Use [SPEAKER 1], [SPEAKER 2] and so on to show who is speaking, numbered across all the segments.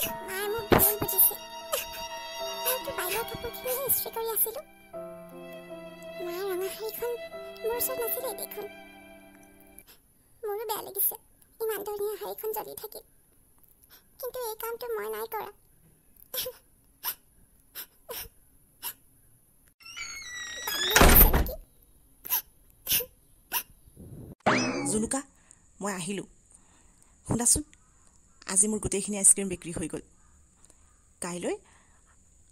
[SPEAKER 1] মায়ে মোক ভুল বুজিছে। মইতো বাহিৰৰ কাপোৰখিনিহে ইস্ত্ৰি কৰি আছিলোঁ। মায়ে ৰঙা শাড়ীখন মোৰ ওচৰত নাছিলে দেখোন। মোৰো বেয়া লাগিছে, ইমান ধুনীয়া শাড়ীখন জ্বলি থাকিল। কিন্তু এই কামটো মই নাই কৰা।
[SPEAKER 2] জুনুকা, মই আহিলোঁ। শুনাচোন, আজি মোৰ গোটেইখিনি আইচক্ৰীম বিক্ৰী হৈ গ'ল। কাইলৈ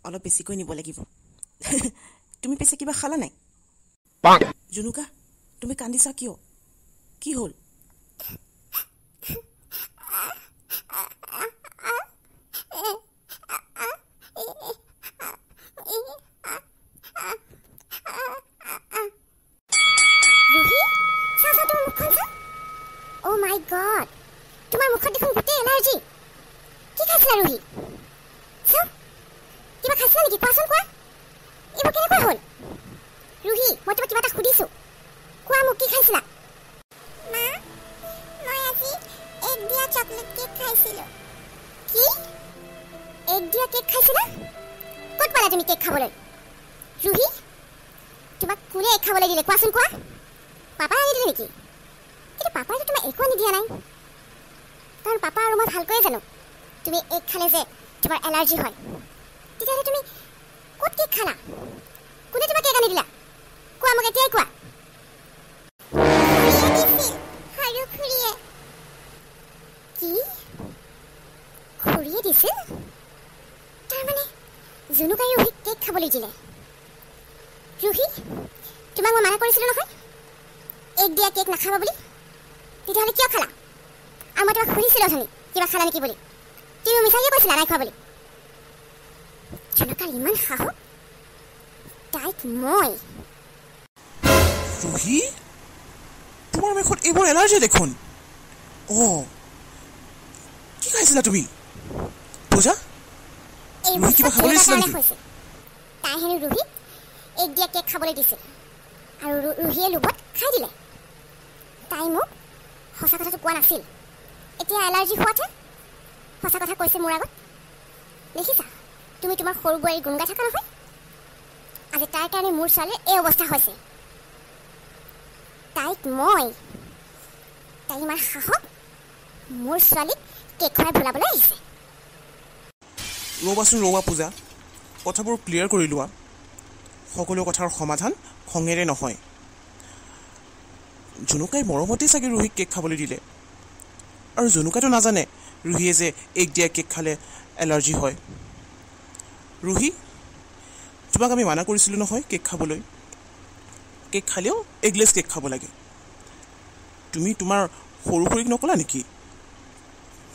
[SPEAKER 2] অলপ বেছিকৈ নিব লাগিব। তুমি পিছে কিবা খালা নাই? জুনুকা, তুমি কান্দিছা কিয়? কি হ'ল?
[SPEAKER 1] Oh my God! তোমাৰ মুখত দেখোন গোটেই এলাৰ্জি। কি খাইছিলা ৰুহি? চাও, কিবা খাইছিলা নেকি? কোৱাচোন কোৱা। এইবোৰ কেনেকৈ হ'ল? ৰুহি, মই তোমাক কিবা এটা সুধিছো। কোৱা মোক, কি খাইছিলা? মা, মই আজি এগ দিয়া চকলেট কেক খাইছিলো। কি? এগ দিয়া কেক খাইছিলা? ক'ত পালা তুমি কেক খাবলৈ? ৰুহি, তোমাক কোনে এগ খাবলৈ দিলে? কোৱাচোন কোৱা। পাপাই আনি দিলে নেকি? কিন্তু পাপাইতো তোমাক একো আনি দিয়া নাই। কাৰণ পাপা আৰু মই ভালকৈয়ে জানো তুমি এগ খালে যে তোমাৰ এলাৰ্জি হয়। তেতিয়াহ'লে তুমি ক'ত কেক খালা? কোনে তোমাক কেক আনি দিলা? কোৱা মোক এতিয়াই কোৱা। কি? খুৰীয়ে দিছিল? তাৰমানে জুনুকাই ৰুহিক কেক খাবলৈ দিলে। ৰুহি, তোমাক মই মানা কৰিছিলো নহয় এগ দিয়া কেক নাখাবা বুলি। তেতিয়াহ'লে কিয় খালা? আৰু মই তোমাক সুধিছিলো অথনি কিবা খালা নেকি বুলি। তুমি মিছাকে কৈছিলা নাই খোৱা বুলি। জুনুকাৰ ইমান সাহস, তাইক মই।
[SPEAKER 3] ৰুহি, তোমাৰ মুখত এইবোৰ এলাৰ্জি দেখোন। কি খাইছিলা তুমি? পূজা,
[SPEAKER 1] এইবোৰ
[SPEAKER 3] কিবা খাবলৈ দিছিলা নেকি?
[SPEAKER 1] তাই হেনো ৰুহিক এগ দিয়া কেক খাবলৈ দিছিল আৰু ৰুহিয়ে লোভত খাই দিলে। তাই মোক সঁচা কথাটো কোৱা নাছিল। এতিয়া এলাৰ্জি হোৱাতে সঁচা কথা কৈছে মোৰ আগত। দেখিছা, তুমি তোমাৰ সৰু বোৱাৰী গুণ গাই থকা নহয়। আজি তাইৰ কাৰণে মোৰ ছোৱালীৰ এই অৱস্থা হৈছে। তাইক মই, তাই ইমান সাহস মোৰ ছোৱালীক কেক খুৱাই ভুলাবলৈ আহিছে।
[SPEAKER 3] ৰ'বা পূজা, কথাবোৰ ক্লিয়াৰ কৰি লোৱা। সকলো কথাৰ সমাধান খঙেৰে নহয়। জুনুকাই মৰমতেই চাগে ৰুহিক কেক খাবলৈ দিলে। আৰু জুনুকাইতো নাজানে ৰুহিয়ে যে এগ দিয়া কেক খালে এলাৰ্জি হয়। ৰুহি, তোমাক আমি মানা কৰিছিলোঁ নহয় কেক খাবলৈ। কেক খালেও এগলেছ কেক খাব লাগে। তুমি তোমাৰ সৰু খুৰীক নকলা নেকি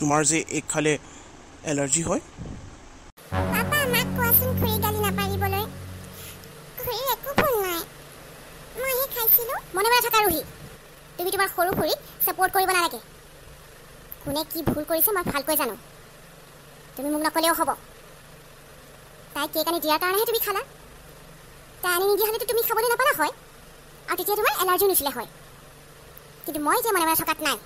[SPEAKER 3] তোমাৰ যে এগ খালে এলাৰ্জি হয়?
[SPEAKER 1] পাপা, মাক কোৱাচোন খুৰী গালি নাপাৰিবলৈ। খুৰীৰ একো ভুল নাই, মইহে খাইছিলোঁ। মনে মনে থকা ৰুহি, তুমি তোমাৰ সৰু খুৰীক ছাপোৰ্ট কৰিব নালাগে। কোনে কি ভুল কৰিছে মই ভালকৈ জানো। তুমি মোক নকলেও হ'ব। তাই কেক আনি দিয়াৰ কাৰণেহে তুমি খালা। তাই আনি নিদিয়া হ'লেতো তুমি খাবলৈ নাপালা হয়, আৰু তেতিয়া তোমাৰ এলাৰ্জিও নুঠিলে হয়। কিন্তু মই যে মনে মনে থকাত নাই।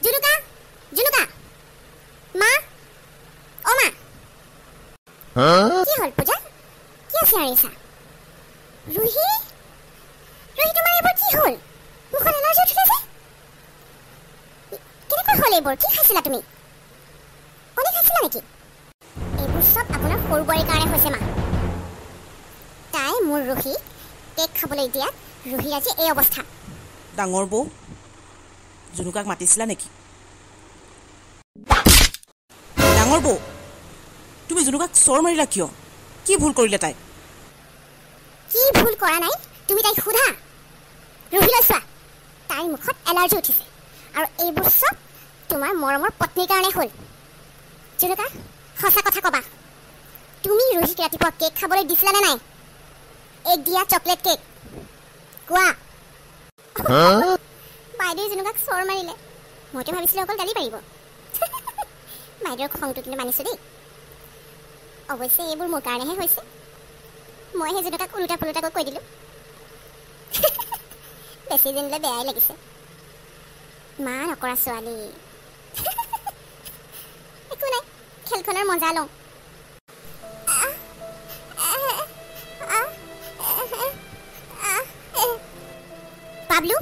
[SPEAKER 1] জুনুকা, জুনুকা, মা, অ' মা। কি হ'ল পূজা? কি আছে আৰিছা? ৰুহি, তোমাৰ এইবোৰ কি হ'ল? মুখত এলাৰ্জি উঠিলে যে? কেনেকৈ হ'ল এইবোৰ? কি খাইছিলা তুমি? কণী খাইছিলা নেকি? এইবোৰ চব আপোনাৰ সৰু বোৱাৰীৰ কাৰণে হৈছে মা। তাই মোৰ ৰুহি কেক খাবলৈ দিয়াত ৰুহিৰ আজি এই অৱস্থা।
[SPEAKER 2] ডাঙৰ বৌ, জুনুকাক মাতিছিলা নেকি? ডাঙৰ বৌ, তুমি জুনুকাক চৰ মাৰিলা কিয়? কি ভুল কৰিলে তাই?
[SPEAKER 1] কি ভুল কৰা নাই তুমি তাইক সোধা। ৰুহিলৈ চোৱা, তাইৰ মুখত এলাৰ্জি উঠিছে আৰু এইবোৰ চব তোমাৰ মৰমৰ পত্নীৰ কাৰণে হ'ল। জুনুকা, সঁচা কথা ক'বা, তুমি ৰুহিক ৰাতিপুৱা কেক খাবলৈ দিছিলা নে নাই? এগ দিয়া চকলেট কেক, কোৱা। বাইদেৱে জুনুকাক চৰ মাৰিলে। মইতো ভাবিছিলোঁ অকল গালি পাৰিব। বাইদেউৰ খংটো কিন্তু মানিছোঁ দেই। অৱশ্যে এইবোৰ মোৰ কাৰণেহে হৈছে। মইহে জুনুকাক ওলোটা পোলোটাকৈ কৈ দিলোঁ। বেছি দিনলৈ বেয়াই লাগিছে। মা নকৰা ছোৱালী। মজা লওঁ পাবলু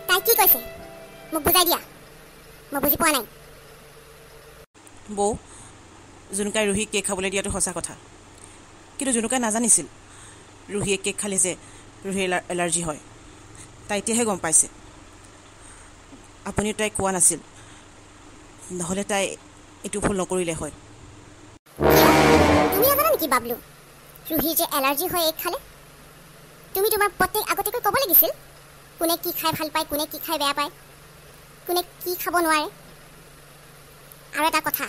[SPEAKER 1] তাই কি কৈছে মোক বুজাই দিয়া মই বুজি পোৱা নাই
[SPEAKER 2] বৌ জুনুকাই ৰুহিক কেক খাবলৈ দিয়াটো সঁচা কথা কিন্তু জুনুকাই নাজানিছিল ৰুহিয়ে কেক খালে যে ৰুহিৰ এলাৰ্জি হয় তাই এতিয়াহে গম পাইছে আপুনিও তাইক কোৱা নাছিল নহ'লে তাই এইটো ভুল নকৰিলে হয়
[SPEAKER 1] তুমি নাজানা নেকি বাবলু ৰুহিৰ যে এলাৰ্জি হয় এক খালে তুমি তোমাৰ পত্নীক আগতীয়াকৈ ক'ব লাগিছিল কোনে কি খাই ভাল পায় কোনে কি খাই বেয়া পায় কোনে কি খাব নোৱাৰে আৰু এটা কথা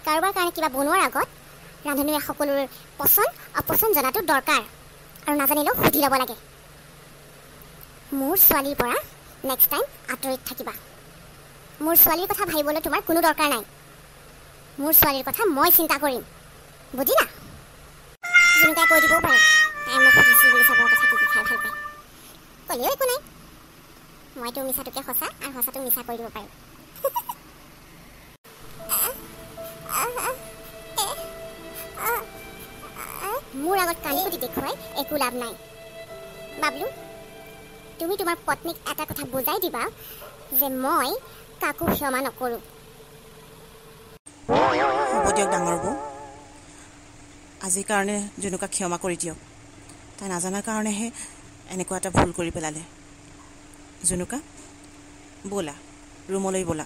[SPEAKER 1] কাৰোবাৰ কাৰণে কিবা বনোৱাৰ আগত ৰান্ধনীয়ে সকলোৰে পচন্দ অপচন্দ জনাটো দৰকাৰ আৰু নাজানিলেও সুধি ল'ব লাগে মোৰ ছোৱালীৰ পৰা নেক্সট টাইম আঁতৰিত থাকিবা মোৰ ছোৱালীৰ কথা ভাবিবলৈ তোমাৰ কোনো দৰকাৰ নাই মোৰ ছোৱালীৰ কথা মই চিন্তা কৰিম বুজিলা জুনুকাই কৈ দিবও পাৰে তাই মোক সুধিছিল বুলি চাবৰ কথা কি খাই ভাল পায় ক'লেও একো নাই মইতো মিছাটোকে সঁচা আৰু সঁচাটো মিছা কৰি দিব পাৰোঁ মোৰ আগত কালিকুটি দেখুৱাই একো লাভ নাই বাবলু তুমি তোমাৰ পত্নীক এটা কথা বুজাই দিবা যে মই কাকো ক্ষমা নকৰোঁ
[SPEAKER 2] হ'ব দিয়ক ডাঙৰ বৌ আজিৰ কাৰণে জুনুকাক ক্ষমা কৰি দিয়ক তাই নাজানাৰ কাৰণেহে এনেকুৱা এটা ভুল কৰি পেলালে জুনুকা ব'লা ৰুমলৈ ব'লা